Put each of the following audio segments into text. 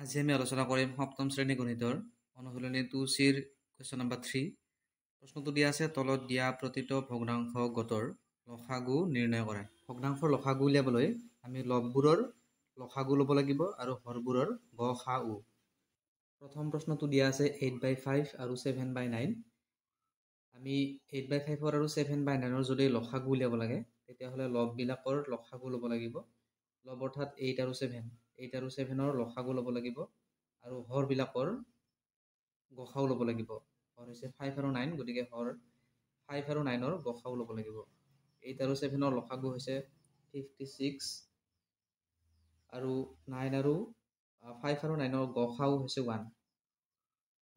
আজি আমি আলোচনা কৰিম সপ্তম শ্ৰেণী গণিতৰ অনুশীলনী 2C কুৱেশ্যন নম্বৰ 3। প্ৰশ্নটো দিয়া আছে তলত দিয়া প্ৰতিটো ভগ্নাংশ গোটৰ লসাগু নিৰ্ণয় কৰা। ভগ্নাংশৰ লসাগু উলিয়াবলৈ আমি লববোৰৰ লসাগু ল'ব লাগিব আৰু হৰবোৰৰ গসাউ। প্ৰথম প্ৰশ্নটো দিয়া আছে 8/5 আৰু 7/9। আমি 8/5 আৰু 7/9 যদি লসাগু উলিয়াব লাগে তেতিয়াহ'লে লববিলাকৰ লসাগু ল'ব লাগিব। লব অৰ্থাৎ 8 আৰু 7, 8 আৰু 7ৰ লসাগু ল'ব লাগিব আৰু হৰবিলাকৰ গসাউ ল'ব লাগিব। হৰ হৈছে 5 আৰু 9, গতিকে হৰ 5 আৰু 9ৰ গসাউ ল'ব লাগিব। 8 আৰু 7ৰ লসাগু হৈছে 56 আৰু 9 আৰু 5 আৰু 9ৰ গসাউ হৈছে 1,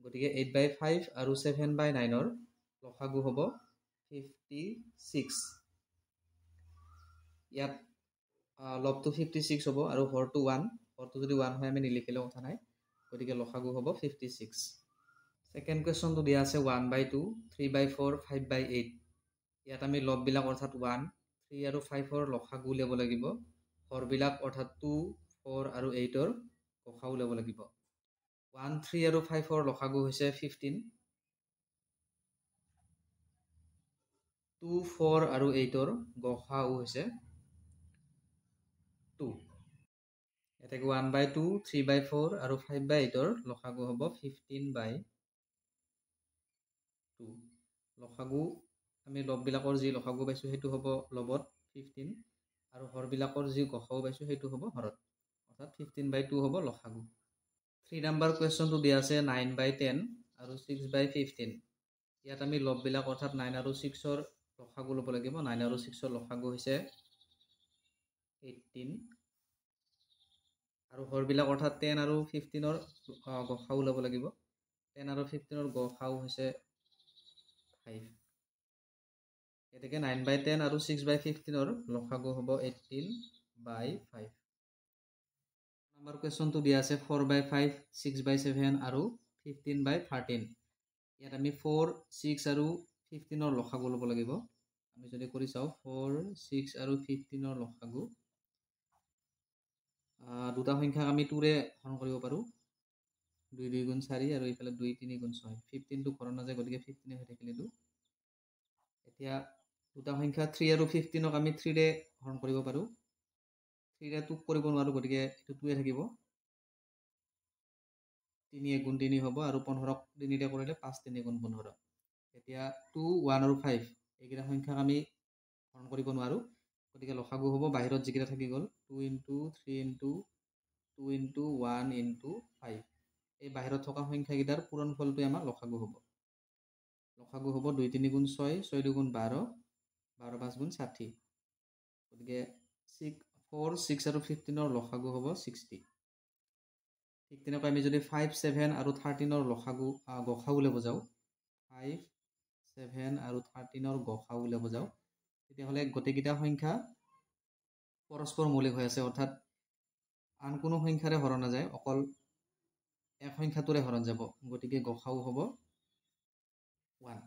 গতিকে 8/5 আৰু 7/9ৰ লসাগু হ'ব 56। ইয়াত লবটো 56 হ'ব আৰু হৰটো 1, হৰটো যদি 1 হয় আমি নিলিখিলেও কথা নাই, গতিকে লসাগু হ'ব 56। ছেকেণ্ড কুৱেশ্যনটো দিয়া আছে 1/2, 3/4, 5/8। ইয়াত আমি লববিলাক অৰ্থাৎ 1, 3 আৰু 5ৰ লসাগু উলিয়াব লাগিব। হৰবিলাক অৰ্থাৎ 2, 4 আৰু 8ৰ গসাউ উলিয়াব লাগিব। 1, 3 আৰু 5ৰ লসাগু হৈছে 15, 2, 4 আৰু 8ৰ গসাউ হৈছে 2। এতেকে 1/2, 3/4 আৰু 5/8ৰ লসাগু হ'ব 15/2। লসাগু আমি লববিলাকৰ যি লসাগু পাইছোঁ সেইটো হ'ব লবত 15 আৰু হৰবিলাকৰ যি গসাউ পাইছোঁ সেইটো হ'ব হৰত, অৰ্থাৎ 15/2 হ'ব লসাগু। 3 নম্বৰ কুৱেশ্যনটো দিয়া আছে 9/10 আৰু 6/15। ইয়াত আমি লববিলাক অৰ্থাৎ 9 আৰু 6ৰ লসাগু ল'ব লাগিব। 9 আৰু 6ৰ লসাগু হৈছে 18 আৰু হৰবিলাক অৰ্থাৎ 10 আৰু 15ৰ গসাউ ল'ব লাগিব। 10 আৰু 15ৰ গসাউ হৈছে 5। গতিকে 9/10 আৰু 6/15ৰ লসাগু হ'ব 18/5। নম্বৰ কুৱেশ্যনটো দিয়া আছে 4/5, 6/7 আৰু 15/13। ইয়াত আমি 4, 6 আৰু 15ৰ লসাগু ল'ব লাগিব। আমি যদি কৰি চাওঁ 4, 6 আৰু 15ৰ লসাগু, দুটা সংখ্যাক আমি 2ৰে হৰণ কৰিব পাৰোঁ। 2 2 গুণ 4 আৰু এইফালে 2 3 গুণ 6। 15টো ঘৰত নাযায়, গতিকে 15 হৈ থাকিলে 2। এতিয়া দুটা সংখ্যা 3 আৰু 15ক আমি 3ৰে হৰণ কৰিব পাৰোঁ। 3ৰে 2ক কৰিব নোৱাৰোঁ, গতিকে এইটো 2 থাকিব। 3 গুণ 3 হ'ব আৰু 15ক 3ৰে কৰিলে 5 3 গুণ 15। এতিয়া 2, 1 আৰু 5 এইকেইটা সংখ্যাক আমি হৰণ কৰিব নোৱাৰোঁ, গতিকে লসাগু হ'ব বাহিৰত যিকেইটা থাকি গ'ল 2 × 3 × 2 × 1 × 5। এই বাহিৰত থকা সংখ্যাকেইটাৰ পূৰণফলটোৱে আমাৰ লসাগু হ'ব। লসাগু হ'ব 2 3 গুণ 6, 6 2 গুণ 12, 12 5 গুণ 60। গতিকে 4, 6 আৰু 15ৰ লসাগু হ'ব 60। ঠিক তেনেকৈ আমি যদি 5, 7 আৰু 13ৰ লসাগু গসাউ উলিয়াব যাওঁ, 5, 7 আৰু 13ৰ গসাউ উলিয়াব যাওঁ, তেতিয়াহ'লে গোটেইকেইটা সংখ্যা পৰস্পৰ মৌলিক হৈ আছে, অৰ্থাৎ আন কোনো সংখ্যাৰে হৰণ নাযায়, অকল এক সংখ্যাটোৰে হৰণ যাব, গতিকে গসাউ হ'ব 1।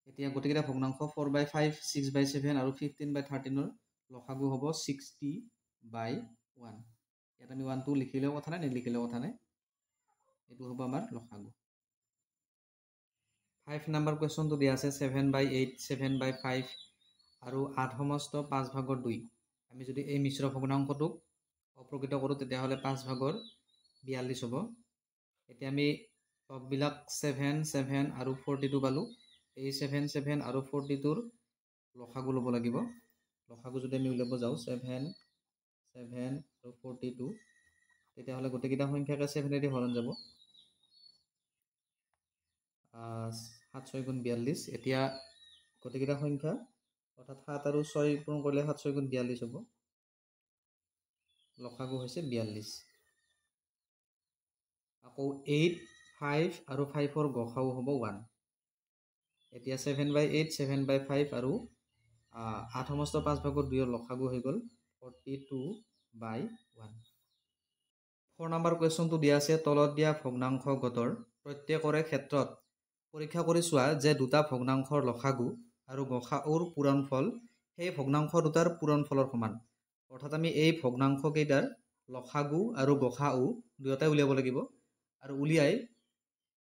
এতিয়া গোটেইকেইটা ভগ্নাংশ 4/5, 6/7 আৰু 15/13ৰ লসাগু হ'ব 60/1। ইয়াত আমি 1টো লিখিলেও কথা নাই, নিলিখিলেও কথা নাই, এইটো হ'ব আমাৰ লসাগু। 5 নম্বৰ কুৱেশ্যনটো দিয়া আছে 7/8, 7/5 আৰু 8 সমস্ত 5/2। আমি যদি এই মিশ্ৰ ভগ্নাংশটোক অপ্ৰকৃত কৰোঁ তেতিয়াহ'লে 5/42 হ'ব। এতিয়া আমি লববিলাক 7, 7 আৰু 42 পালোঁ। এই 7, 7 আৰু 42ৰ লসাগু ল'ব লাগিব। লসাগু যদি আমি উলিয়াব যাওঁ 7, 7 আৰু 42, তেতিয়াহ'লে গোটেইকেইটা সংখ্যাকে 7ৰে হৰণ যাব। 7 6 গুণ 42। এতিয়া গোটেইকেইটা সংখ্যা অৰ্থাৎ 7 আৰু 6 পূৰণ কৰিলে 7 6 গুণ 42 হ'ব। লসাগু হৈছে 42। আকৌ 8, 5 আৰু 5ৰ গসাউ হ'ব 1। এতিয়া 7/8, 7/5 আৰু 8 সমস্ত 5/2ৰ লসাগু হৈ গ'ল 42/1। 4 নম্বৰ কুৱেশ্যনটো দিয়া আছে তলত দিয়া ভগ্নাংশ গোটৰ প্ৰত্যেকৰে ক্ষেত্ৰত পৰীক্ষা কৰি চোৱা যে দুটা ভগ্নাংশৰ লসাগু আৰু গসাউৰ পূৰণফল সেই ভগ্নাংশ দুটাৰ পূৰণফলৰ সমান। অৰ্থাৎ আমি এই ভগ্নাংশকেইটাৰ লসাগু আৰু গসাউ দুয়োটাই উলিয়াব লাগিব আৰু উলিয়াই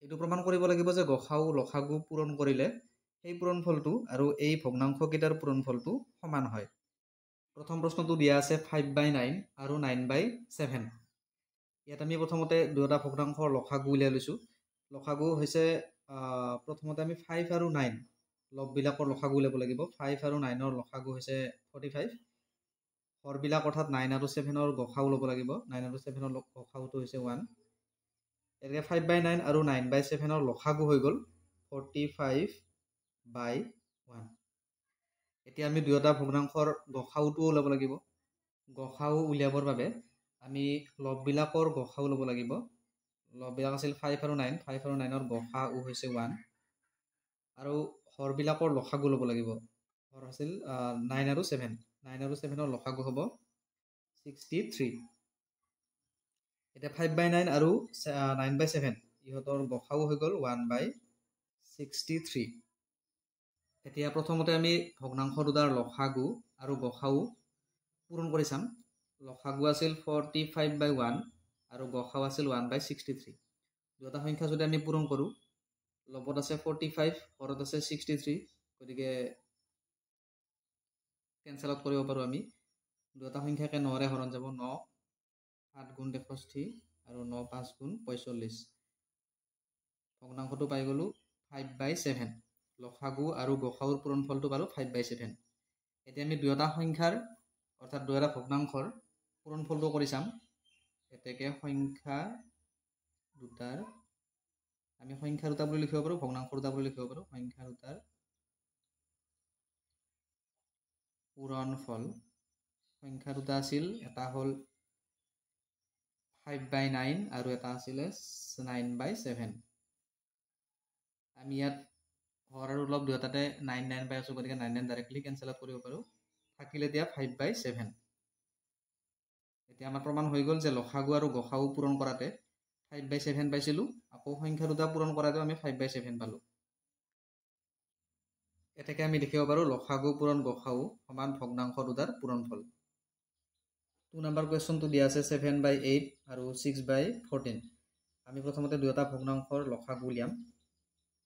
এইটো প্ৰমাণ কৰিব লাগিব যে গসাউ লসাগু পূৰণ কৰিলে সেই পূৰণফলটো আৰু এই ভগ্নাংশকেইটাৰ পূৰণফলটো সমান হয়। প্ৰথম প্ৰশ্নটো দিয়া আছে 5/9 আৰু 9/7। ইয়াত আমি প্ৰথমতে দুয়োটা ভগ্নাংশৰ লসাগু উলিয়াই লৈছোঁ। লসাগু হৈছে প্ৰথমতে আমি 5 আৰু 9 লববিলাকৰ লসাগু উলিয়াব লাগিব। 5 আৰু 9ৰ লসাগু হৈছে 45। হৰবিলাক অৰ্থাৎ 9 আৰু 7ৰ গসাউ ল'ব লাগিব। 9 আৰু 7ৰ গসাউটো হৈছে 1। এনেকৈ 5/9 আৰু 9/7ৰ লসাগু হৈ গ'ল 45/1। এতিয়া আমি দুয়োটা ভগ্নাংশৰ গসাউটোও ল'ব লাগিব। গসাউ উলিয়াবৰ বাবে আমি লববিলাকৰ গসাউ ল'ব লাগিব। লববিলাক আছিল 5 আৰু 9। 5 আৰু 9ৰ গসাউ হৈছে 1 আৰু হৰবিলাকৰ লসাগু ল'ব লাগিব। হৰ আছিল 9 আৰু 7। 9 আৰু 7ৰ লসাগু হ'ব 63। এতিয়া 5/9 আৰু 9/7 ইহঁতৰ গসাউ হৈ গ'ল 1/63। এতিয়া প্ৰথমতে আমি ভগ্নাংশ দুটাৰ লসাগু আৰু গসাউ পূৰণ কৰি চাম। লসাগু আছিল 45/1 আৰু গসাউ আছিল 1/63। দুটা সংখ্যা যদি আমি পূৰণ কৰোঁ, লবত আছে 45, হৰত আছে 63, গতিকে কেঞ্চেল আউট কৰিব পাৰোঁ আমি। দুটা সংখ্যাকে 9ৰে হৰণ যাব। 9 7 গুণ 63 আৰু 9 5 গুণ 45। ভগ্নাংশটো পাই গ'লোঁ 5/7। লসাগু আৰু গসাউৰ পূৰণফলটো পালোঁ 5/7। এতিয়া আমি দুয়োটা সংখ্যাৰ অৰ্থাৎ দুয়োটা ভগ্নাংশৰ পূৰণফলটো কৰি চাম। এতেকে সংখ্যা দুটাৰ আমি সংখ্যা দুটা বুলি লিখিব পাৰোঁ, ভগ্নাংশ দুটা বুলি লিখিব পাৰোঁ। সংখ্যা দুটাৰ পূৰণফল সংখ্যা দুটা আছিল, এটা হ'ল 5/9 আৰু এটা আছিলে 9/7। আমি ইয়াত হৰ আৰু লব দুয়োটাতে 9 9 পাই আছোঁ, গতিকে 9 9 ডাইৰেক্টলি কেঞ্চেল আউট কৰিব পাৰোঁ। থাকিলে এতিয়া 5/7। এতিয়া আমাৰ প্ৰমাণ হৈ গ'ল যে লসাগু আৰু গসাউ পূৰণ কৰাতে 5/7 পাইছিলোঁ, আকৌ সংখ্যা দুটা পূৰণ কৰাতেও আমি 5/7 পালোঁ। এতেকে আমি দেখিব পাৰোঁ লসাগু পূৰণ গসাউ সমান ভগ্নাংশ দুটাৰ পূৰণফল। 2 নম্বৰ কুৱেশ্যনটো দিয়া আছে 7/8 আৰু 6/14। আমি প্ৰথমতে দুয়োটা ভগ্নাংশৰ লসাগু উলিয়াম।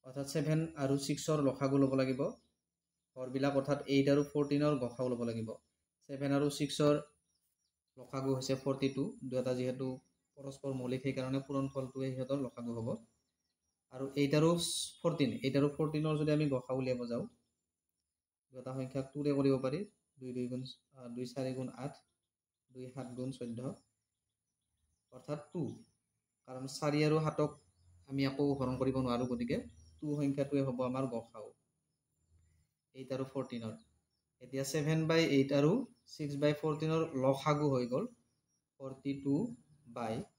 অৰ্থাৎ 7 আৰু 6ৰ লসাগু ল'ব লাগিব। হৰবিলাক অৰ্থাৎ 8 আৰু 14ৰ গসাউ ল'ব লাগিব। 7 আৰু 6ৰ লসাগু হৈছে 42। দুয়োটা যিহেতু পৰস্পৰ মৌলিক, সেইকাৰণে পূৰণফলটোৱে সিহঁতৰ লসাগু হ'ব। আৰু 8 আৰু 14ৰ যদি আমি গসাউ উলিয়াব যাওঁ, দুয়োটা সংখ্যাক 2ৰে কৰিব পাৰি। 2 4 গুণ 8, 2 7 গুণ 14, অৰ্থাৎ 2। কাৰণ 4 আৰু 7ক আমি আকৌ হৰণ কৰিব নোৱাৰোঁ, গতিকে 2 সংখ্যাটোৱে হ'ব আমাৰ গসাউ 8 আৰু 14ৰ। এতিয়া 7/8 আৰু 6/14ৰ লসাগু হৈ গ'ল 42/2।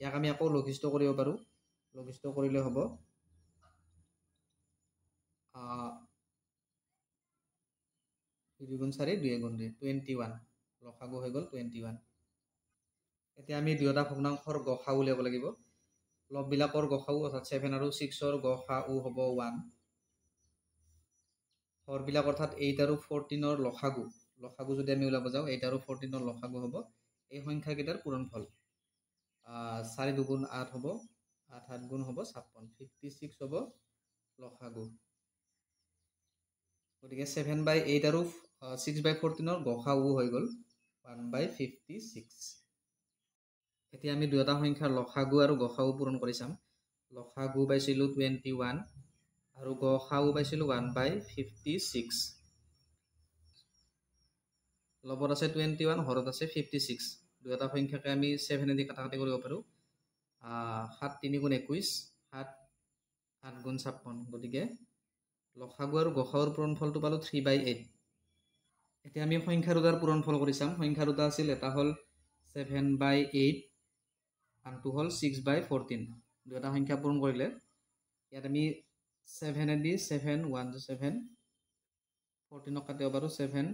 ইয়াক আমি আকৌ লঘিষ্ঠ কৰিব পাৰোঁ। লঘিষ্ঠ কৰিলে হ'ব 2 গুণ 4, 2 গুণ 2, 21। লসাগু হৈ গ'ল 21। এতিয়া আমি দুয়োটা ভগ্নাংশৰ গসাউ উলিয়াব লাগিব। লববিলাকৰ গসাউ অৰ্থাৎ 7 আৰু 6ৰ গসাউ হ'ব 1। হৰবিলাক অৰ্থাৎ 8 আৰু 14ৰ লসাগু যদি আমি ওলাব যাওঁ, 8 আৰু 14ৰ লসাগু হ'ব এই সংখ্যাকেইটাৰ পূৰণফল। 4 2 গুণ 8 হ'ব, 8 7 গুণ হ'ব 56, 56 হ'ব লসাগু। গতিকে 7/8 আৰু 6/14ৰ গসাউ হৈ গ'ল 1/56। এতিয়া আমি দুয়োটা সংখ্যাৰ লসাগু আৰু গসাউ পূৰণ কৰি চাম। লসাগু পাইছিলোঁ 21 আৰু গসাউ পাইছিলোঁ 1/56। লবত আছে 21, হৰত আছে 56। দুয়োটা সংখ্যাকে আমি 7 কাটাকাটি কৰিব পাৰোঁ। 7 3 গুণ 21, 7 8 গুণ 56। গতিকে লসাগু আৰু গসাউৰ পূৰণফলটো পালোঁ 3/8। এতিয়া আমি সংখ্যা দুটাৰ পূৰণফল কৰি চাম। সংখ্যা দুটা আছিল, এটা হ'ল 7/8, আনটো হ'ল 6/14। দুয়োটা সংখ্যা পূৰণ কৰিলে ইয়াত আমি 7 7 1 7, 14ক কাটিব পাৰোঁ 7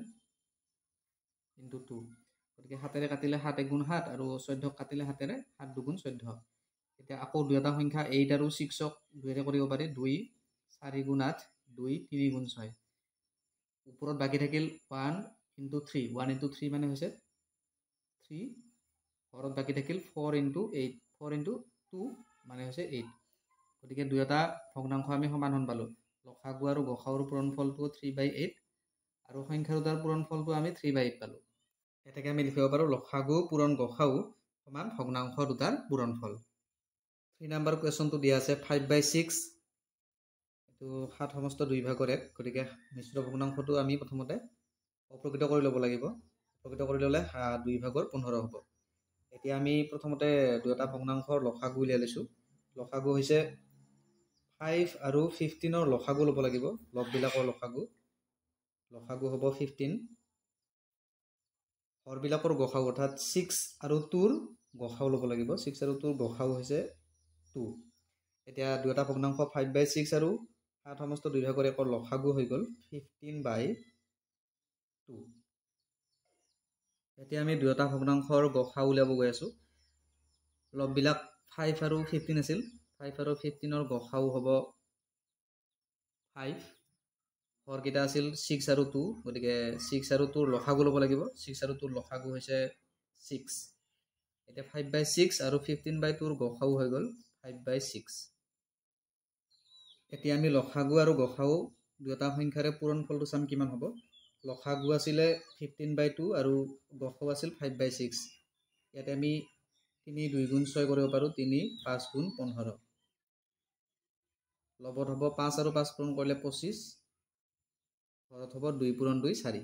× 2। গতিকে 7ৰে কাটিলে 7 1 গুণ 7 আৰু 14ক কাটিলে 7ৰে 7 2 গুণ 14। এতিয়া আকৌ দুয়োটা সংখ্যা 8 আৰু 6ক 2ৰে কৰিব পাৰি। 2 4 গুণ 8, 2 3 গুণ 6। ওপৰত বাকী থাকিল 1 ইনটু 3 1 ইনটু 3 মানে হৈছে 3 ঘৰত বাকি থাকিল 4 ইনটু 8 4 ইনটু 2 মানে হৈছে 8 গতিকে দুয়োটা ভগ্নাংশ আমি সমাধান পালো লসাগু আৰু গসাউৰ পূৰণফলটো 3/8 আৰু সংখ্যা দুটাৰ পূৰণফলটো আমি 3/8 পালো এটাকে আমি লিখিব পাৰো লসাগু পূৰণ গসাউ সমান ভগ্নাংশ দুটাৰ পূৰণফল 3 নম্বৰ কোৱেশ্চনটো দিয়া আছে 5/6 এটো 7 সমস্ত 2 ভাগৰ 1 গতিকে মিশ্ৰ ভগ্নাংশটো আমি প্ৰথমতে অপ্ৰকৃত কৰি ল'ব লাগিব অপ্ৰকৃত কৰি ল'লে 2 ভাগৰ 15 হ'ব এতিয়া আমি প্ৰথমতে দুটা ভগ্নাংশৰ লসাগু উলিয়াই লৈছো লসাগু হৈছে 5 আৰু 15ৰ লসাগু ল'ব লাগিব লববিলাকৰ লসাগু হ'ব 15 হৰবিলাকৰ গসাউ অৰ্থাৎ 6 আৰু 2ৰ গসাউ ল'ব লাগিব 6 আৰু 2ৰ গসাউ হৈছে 2 এতিয়া দুটা ভগ্নাংশ 5/6 আৰু 7 সমস্ত 2 ভাগৰ 1ৰ লসাগু হৈ গ'ল 15/2 এতিয়া আমি দুটা ভগ্নাংশৰ গসাউ উলিয়াব গৈ আছো লববিলাক 5 আৰু 15 আছিল 5 আৰু 15ৰ গসাউ হ'ব 5 হৰকেইটা আছিল 6 আৰু 2 গতিকে 6 আৰু 2ৰ লসাগু ল'ব লাগিব 6 আৰু 2ৰ লসাগু হৈছে 6 এতিয়া 5/6 আৰু 15/2ৰ গসাউ হৈ গ'ল 5/6 এতিয়া আমি লসাগু আৰু গসাউ দুটা সংখ্যাৰে পূৰণফলটো চাম কিমান হ'ব লসাগু আছিলে 15/2 আৰু গসাউ আছিল 5/6 ইয়াতে আমি 3 2 গুণ 6 কৰিব পাৰো 3 5 গুণ 15 লবত হ'ব 5 আৰু 5 পূৰণ কৰিলে 25 ঘৰত হ'ব 2 পূৰণ 2 4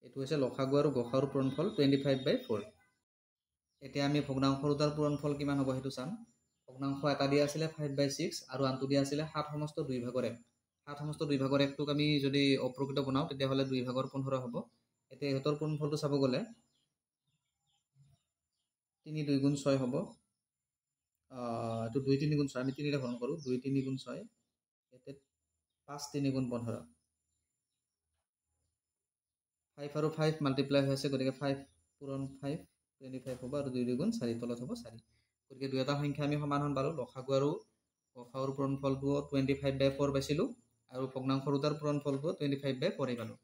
এইটো হৈছে লসাগু আৰু গসাউৰ পূৰণফল 25/4 এতিয়া আমি ভগ্নাংশ দুটাৰ পূৰণফল কিমান হ'ব সেইটো চাম ভগ্নাংশ এটা দিয়া আছিলে 5/6 আৰু আনটো দিয়া আছিলে 7 সমস্ত 2 ভাগৰ 1 7 সমস্ত 2 ভাগৰ 1টোক আমি যদি অপ্ৰকৃত বনাও তেতিয়া হলে 2 ভাগৰ 15 হ'ব এতিয়া ইহতৰ পূৰণফলটো চাব গলে 3 2 গুণ 6 হ'ব এটো 2 3 গুণ 6 আমি 3 ৰে হৰণ কৰো 2 3 গুণ 6 এতে 5 3 গুণ 15 5 আৰু 5 মাল্টিপ্লাই হৈছে গতিকে 5 পূৰণ 5 25 হ'ব আৰু 2 2 গুণ 4 তলত হ'ব 4 গতিকে দুটা সংখ্যা আমি সমাধান পালো লসাগু আৰু গসাউৰ পূৰণফলটো 25/4 পাইছিলো আৰু ভগ্নাংশ দুটাৰ পূৰণফলটো 25/4 পালো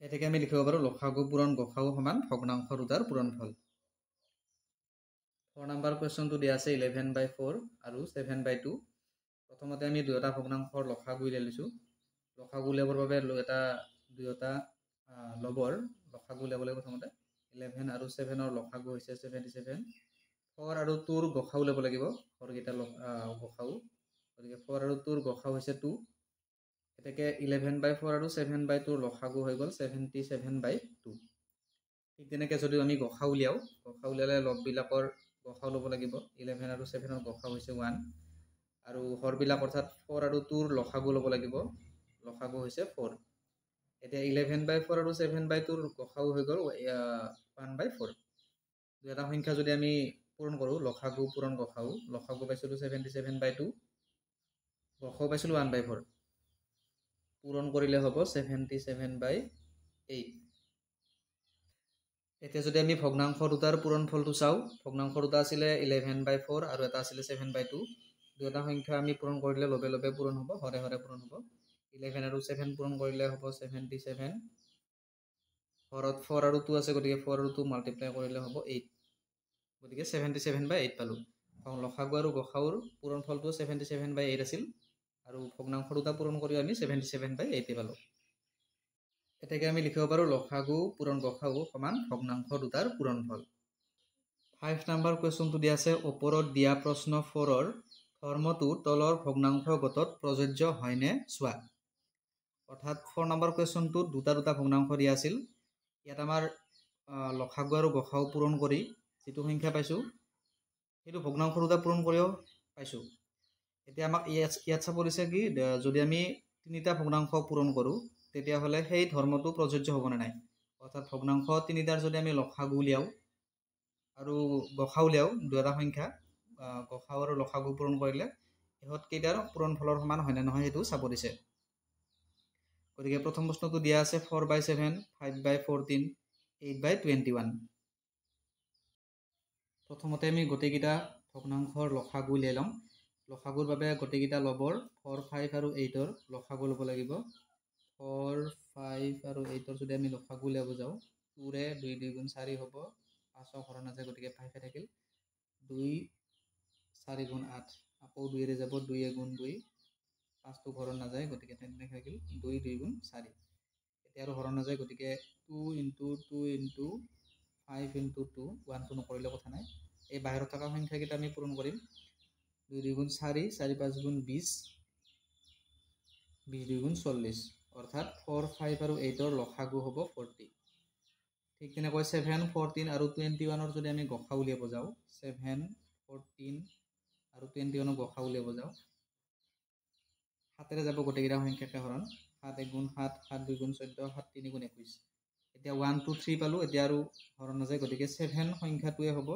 এটাকে আমি লিখিব পাৰো লসাগু পূৰণ গসাউ সমান ভগ্নাংশ দুটাৰ পূৰণফল 4 নম্বৰ কোৱেশ্চনটো দিয়া আছে 11/4 আৰু 7/2 প্ৰথমতে আমি দুটা ভগ্নাংশৰ লসাগু উলিয়াই লৈছো লসাগু উলিয়াবৰ বাবে দুটা লবৰ লসাগু উলিয়াব লাগিব প্ৰথমতে 11 আৰু 7ৰ লসাগু হৈছে 77 4 আৰু 2ৰ গসাউ উলিয়াব লাগিব হৰকেইটা গসাউ গতিকে 4 আৰু 2ৰ গসাউ হৈছে 2 এটাকে 11/4 আৰু 7/2ৰ লসাগু হৈ গ'ল 77/2 ঠিক তেনেকৈ যদি আমি গসাউ উলিয়ালে লববিলাকৰ গসাউ ল'ব লাগিব 11 আৰু 7ৰ গসাউ হৈছে 1 আৰু হৰবিলাক অৰ্থাৎ 4 আৰু 2ৰ লসাগু ল'ব লাগিব লসাগু হৈছে 4 এতিয়া 11/4 আৰু 7/2ৰ গসাউ হৈ গ'ল 1/4 দুটা সংখ্যা যদি আমি পূৰণ কৰো লসাগু পূৰণ গসাউ লসাগু পাইছিলো 77/2 গসাউ পাইছিলো 1/4 পূৰণ কৰিলে হ'ব 77/8 এতিয়া যদি আমি ভগ্নাংশ দুটাৰ পূৰণফলটো চাওঁ ভগ্নাংশ দুটা আছিলে 11/4 আৰু এটা আছিলে 7/2 দুটা সংখ্যা আমি পূৰণ কৰিলে লবে লবে পূৰণ হ'ব হৰে হৰে পূৰণ হ'ব 11 আৰু 7 পূৰণ কৰিলে হ'ব 77 হৰত 4 আৰু 2 আছে গতিকে 4 আৰু 2 মাল্টিপ্লাই কৰিলে হ'ব 8 গতিকে 77/8 পালো লসাগু আৰু গসাউৰ পূৰণফলটো 77/8 আছিল আৰু ভগ্নাংশ দুটা পূৰণ কৰি আমি 77/8 পালো এটাকে আমি লিখিব পাৰো লসাগু পূৰণ গসাউ সমান ভগ্নাংশ দুটাৰ পূৰণফল 5 নম্বৰ কোৱেশ্চনটো দিয়া আছে ওপৰত দিয়া প্ৰশ্ন 4ৰ ধৰ্মটো তলৰ ভগ্নাংশ গটত প্ৰযোজ্য হয়নে চোৱা অৰ্থাৎ 4 নম্বৰ কোৱেশ্চনটোত দুটা ভগ্নাংশ দিয়া আছিল ইয়াত আমাৰ লসাগু আৰু গসাউ পূৰণ কৰি যেটো সংখ্যা পাইছো সেইটো ভগ্নাংশ দুটা পূৰণ কৰিও পাইছো এতিয়া আমাক ইয়াত চাব দিছে কি যদি আমি তিনিটা ভগ্নাংশ পূৰণ কৰো তেতিয়া হলে সেই ধৰ্মটো প্ৰযোজ্য হ'ব নাই অৰ্থাৎ ভগ্নাংশ তিনিটাৰ যদি আমি লসাগু উলিয়াও আৰু গসাউ উলিয়াও দুটা সংখ্যা গসাউ আৰু লসাগু পূৰণ কৰিলে ইহত কেইটাৰ পূৰণফলৰ সমান হয় না নহয় সেইটো চাব দিছে গতিকে প্ৰথম প্ৰশ্নটো দিয়া আছে 4/7 5/14 8/21 প্ৰথমতে আমি গোটেইকেইটা ভগ্নাংশৰ লসাগু উলিয়াই লম লসাগুৰ বাবে গোটেইকেইটা লবৰ 4 5 আৰু 8ৰ লসাগু ল'ব লাগিব 4 5 আৰু 8 যদি আমি লসাগু উলিয়াব যাওঁ 2 ৰে 2 2 গুণ 4 হ'ব 5 ঘৰ নাযায় গতিকে 5 থাকিল 2 4 গুণ 8 আকৌ 2 ৰে যাব 2 গুণ 2 5 ঘৰ নাযায় গতিকে 10 থাকিল 2 2 গুণ 4 এতিয়া আৰু ঘৰ নাযায় গতিকে 2 * 2 * 5 * 2 1 টো নকৰিলে কথা নাই এই বাহিৰত থকা সংখ্যাকেইটা আমি পূৰণ কৰিম 2 2 গুণ 4 4 5 গুণ 20 20 2 গুণ 40 অৰ্থাৎ 4 5 আৰু 8 লসাগু হ'ব 40 ঠিক তেনেকৈ 7 14 আৰু 21 যদি আমি গসা উলিয়াব যাওঁ 7 14 আৰু 21 গসা উলিয়াব যাওঁ 7 ৰে যাব গোটেইকেইটা সংখ্যাকে হৰণ 7 1 গুণ 7 7 2 গুণ 14 7 3 গুণ 21 এতিয়া 1 2 3 পালো এতিয়া আৰু হৰণ নাযায় গতিকে 7 সংখ্যাটোৱে হ'ব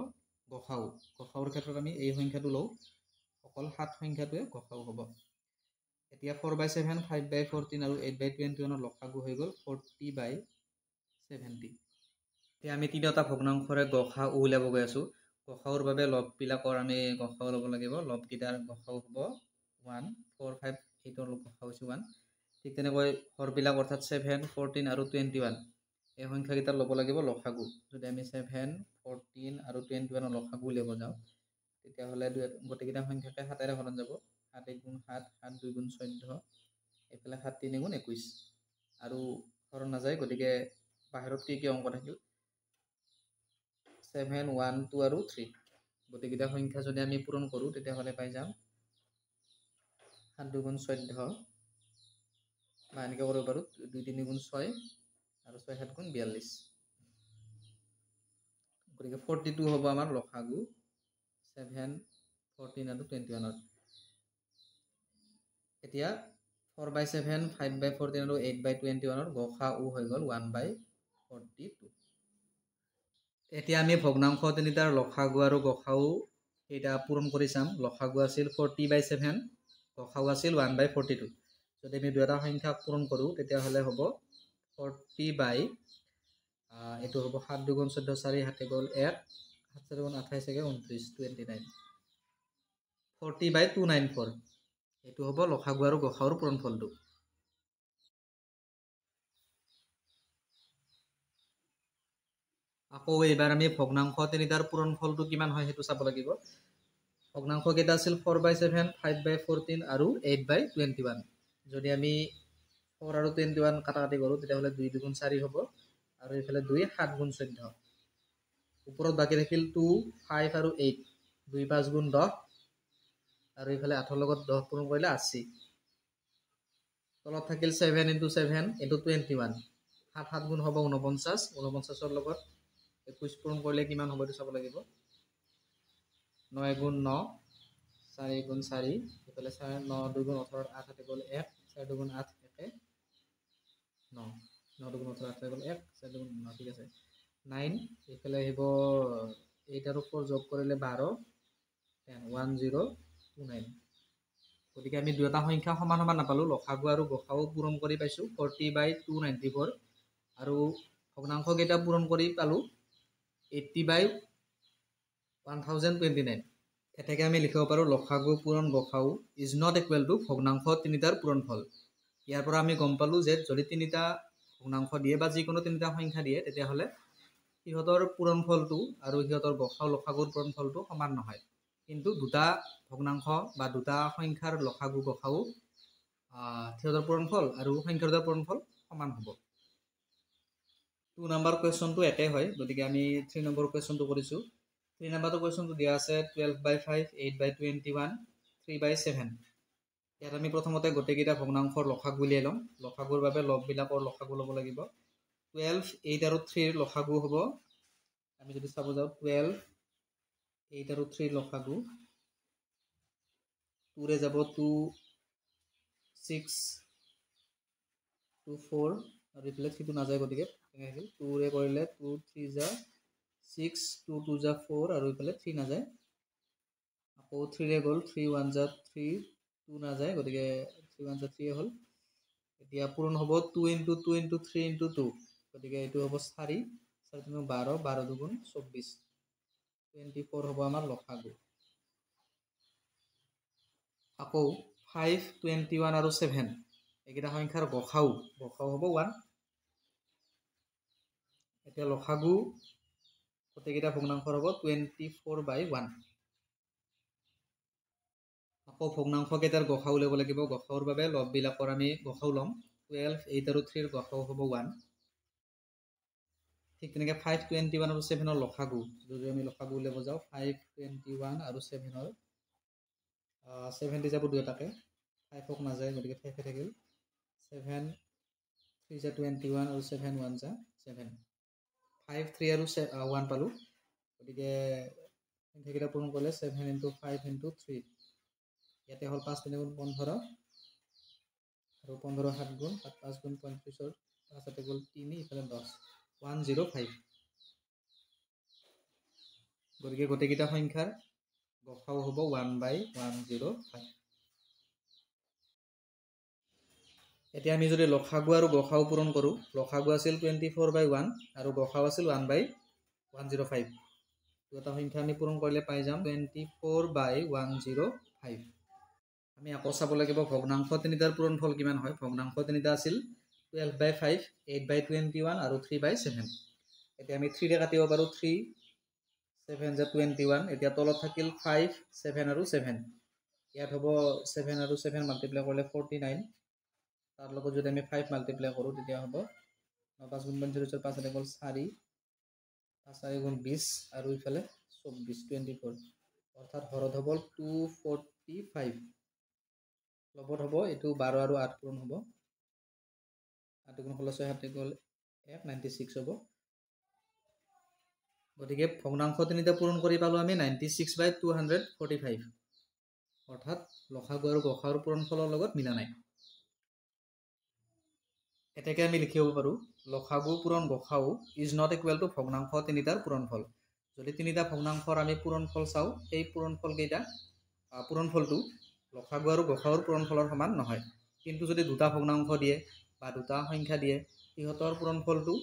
গসাউ গসাউৰ ক্ষেত্ৰত আমি এই সংখ্যাটো লওঁ অকল 7 সংখ্যাটোৱে গসাউ হ'ব এতিয়া 4/7 5/14 আৰু 8/21 লসাগু হৈ গ'ল 40/70 এতিয়া আমি তিনিটা ভগ্নাংশৰে গসা উলিয়াব গৈ আছো গসাউৰ বাবে লববিলাকৰ আমি গসাউ ল'ব লাগিব লবকেইটাৰ গসাউ হ'ব 1 4 5 8 গসা হৈছে 1 ঠিক তেনেকৈ হৰবিলাক অৰ্থাৎ 7 14 আৰু 21 এই সংখ্যাকেইটা ল'ব লাগিব লসাগু যদি আমি 7 14 আৰু 21 লসাগু উলিয়াব যাওঁ তেতিয়াহ'লে গোটেইকেইটা সংখ্যাকে 7 ৰে হৰণ যাব 7 1 গুণ 7 7 2 গুণ 14 এইফালে 7 3 গুণ 21 আৰু হৰণ নাযায় গতিকে বাহিৰত কি অংক থাকিল 7 1 2 আৰু 3 গোটেইকেইটা সংখ্যা যদি আমি পূৰণ কৰোঁ তেতিয়াহ'লে পাই যাম 7 2 গুণ 14 বা এনেকৈ কৰিব পাৰোঁ 2 3 গুণ 6 আৰু 6 7 গুণ 42 গতিকে 42 হ'ব আমাৰ লসাগু 7 14 আৰু 21 এতিয়া 4/7 5/14 আৰু 8/21 গসা উ হৈ গ'ল 1/42 এতিয়া আমি ভগ্নাংশ তিনিটাৰ লসাগু আৰু গসাউ এটা পূৰণ কৰি চাম লসাগু আছিল 40/7 গসাউ আছিল 1/42 যদি আমি দুটা সংখ্যা পূৰণ কৰোঁ তেতিয়াহ'লে হ'ব 40 এইটো হ'ব 7 2 গুণ 14 4 7 গ'ল 1 7 4 গুণ 28 29 29 40/294 এইটো হ'ব লসাগু আৰু গসাউৰ পূৰণফলটো আকৌ এইবাৰ আমি ভগ্নাংশ তিনিটাৰ পূৰণফলটো কিমান হয় সেইটো চাব লাগিব ভগ্নাংশ কেইটা আছিল 4/7 5/14 আৰু 8/21 যদি আমি 4 আৰু 21 কাটাকাটি কৰোঁ তেতিয়াহ'লে 2 2 গুণ 4 হ'ব আৰু এইফালে 2 7 গুণ 14 ওপৰত বাকী থাকিল 2 5 আৰু 8 2 5 গুণ 10 আৰু এইফালে 8 লগত 10 পূৰণ কৰিলে 80 তলত থাকিল 7 * 7 * 21 7 7 গুণ হ'ব 49 49 লগত 21 পূৰণ কৰিলে কিমান হ'ব এইটো চাব লাগিব 9 গুণ 9 4 গুণ 4 এইফালে 9 2 গুণ 18 8 8 গ'ল 1 4 2 গুণ 8 1 9 9 2 গুণ 18 8 গ'ল 1 4 2 গুণ 9 ঠিক আছে 9 এইফালে আহিব 8 আৰু 4 যোগ কৰিলে 12 10 গতিকে আমি দুটা সংখ্যা সমান সমান নাপালোঁ লসাগু আৰু গসাউ পূৰণ কৰি পাইছোঁ 40/294 আৰু ভগ্নাংশ কেইটা পূৰণ কৰি পালোঁ 80/1029 এতেকে আমি লিখিব পাৰোঁ লসাগু পূৰণ গসাউ ইজ নট ইকুৱেল টু ভগ্নাংশ তিনিটাৰ পূৰণফল ইয়াৰ পৰা আমি গম পালোঁ যে যদি তিনিটা ভগ্নাংশ দিয়ে বা যিকোনো তিনিটা সংখ্যা দিয়ে তেতিয়াহ'লে সিহঁতৰ পূৰণফলটো আৰু সিহঁতৰ গসাউ লসাগুৰ পূৰণফলটো সমান নহয় কিন্তু দুটা ভগ্নাংশ বা দুটা সংখ্যাৰ লসাগু গসাউ সিহঁতৰ পূৰণফল আৰু সংখ্যাৰ দুটাৰ পূৰণফল সমান হ'ব 2 নম্বৰ কুৱেশ্যনটো একে হয় গতিকে আমি 3 নম্বৰ কুৱেশ্যনটো কৰিছোঁ 3 নম্বৰটো কুৱেশ্যনটো দিয়া আছে 12/5 8/21 3/7 ইয়াত আমি প্ৰথমতে গোটেইকেইটা ভগ্নাংশৰ লসাগু উলিয়াই ল'ম লসাগুৰ বাবে লববিলাকৰ লসাগু ল'ব লাগিব 12 8 আৰু 3 লসাগু হ'ব আমি যদি চাব যাওঁ 12 8 আৰু 3 লসাগু 2 ৰে যাব 2 6 2 4 আৰু এইফালে 3 টো নাযায় গতিকে 2 ৰে কৰিলে 2 3 যা 6 2 2 যা 4 আৰু এইফালে 3 নাযায় আকৌ 3 ৰে গ'ল 3 1 যা 3 2 নাযায় গতিকে 3 1 যা 3 হ'ল এতিয়া পূৰণ হ'ব 2 * 2 * 3 * 2 গতিকে এইটো হ'ব 4 4 3 12 12 2 গুণ 24 24 হ'ব আমাৰ লসাগু আকৌ 5 21 আৰু 7 এইকেইটা সংখ্যাৰ গসাউ হ'ব 1। এতিয়া লসাগু গোটেইকেইটা ভগ্নাংশৰ হ'ব 24/1। আকৌ ভগ্নাংশ কেইটাৰ গসাউ উলিয়াব লাগিব। গসাউৰ বাবে লববিলাকৰ আমি গসাউ ল'ম। 12, 8 আৰু 3 গসাউ হ'ব 1। ঠিক তেনেকৈ 5, 21 আৰু 7 লসাগু যদি আমি লসাগু উলিয়াব যাওঁ 5, 21 আৰু 7 70 যাব দুটাকে 5 নাযায় গতিকে 5 থাকিল 7 3 যা 21 আৰু 7 1 যা 7 5 3 আৰু 1 পালোঁ গতিকে সংখ্যাকেইটা পূৰণ কৰিলে 7 × 5 × 3 ইয়াতে হ'ল 5 3 গুণ 15 আৰু 15 7 গুণ 7 5 গুণ 35 5 গ'ল 3 ইফালে 10 105 গতিকে গোটেইকেইটা সংখ্যাৰ গসাউ হ'ব 1/105। এতিয়া আমি যদি লসাগু আৰু গসাউ পূৰণ কৰোঁ লসাগু আছিল 24/1 আৰু গসাউ আছিল 1/105 দুটা সংখ্যা আমি পূৰণ কৰিলে পাই যাম 24/105। আমি আকৌ চাব লাগিব ভগ্নাংশ তিনিটাৰ পূৰণফল কিমান হয়। ভগ্নাংশ তিনিটা আছিল 12/5, 8/21 আৰু 3/7। এতিয়া আমি 3ৰে কাটিব পাৰোঁ 3 7 যা 21 এতিয়া তলত থাকিল 5 7 আৰু 7 ইয়াত হ'ব 7 আৰু 7 মাল্টিপ্লাই কৰিলে 49 তাৰ লগত যদি আমি 5 মাল্টিপ্লাই কৰোঁ তেতিয়া হ'ব 5 গুণ 5 5 গ'ল 4 5 4 গুণ 20 আৰু ইফালে 24 অৰ্থাৎ হৰত হ'ব 245 লগত হ'ব এইটো 12 আৰু 8 পূৰণ হ'ব 8 গুণ 16 7 গ'ল 96 হ'ব। গতিকে ভগ্নাংশ তিনিটা পূৰণ কৰি পালোঁ আমি 96/245 অৰ্থাৎ লসাগু আৰু গসাউৰ পূৰণফলৰ লগত মিলা নাই। এতেকে আমি লিখিব পাৰোঁ লসাগু পূৰণ গসাউ ইজ নট ইকুৱেল টু ভগ্নাংশ তিনিটাৰ পূৰণফল। যদি তিনিটা ভগ্নাংশৰ আমি পূৰণফল চাওঁ সেই পূৰণফলটো লসাগু আৰু গসাউৰ পূৰণফলৰ সমান নহয়। কিন্তু যদি দুটা ভগ্নাংশ দিয়ে বা দুটা সংখ্যা দিয়ে সিহঁতৰ পূৰণফলটো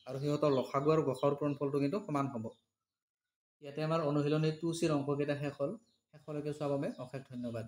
আৰু সিহঁতৰ লসাগু আৰু গসাউৰ পূৰণফলটো কিন্তু সমান হ'ব। ইয়াতে আমাৰ অনুশীলনী 2C অংককেইটা শেষ হ'ল। শেষলৈকে চোৱাৰ বাবে অশেষ ধন্যবাদ।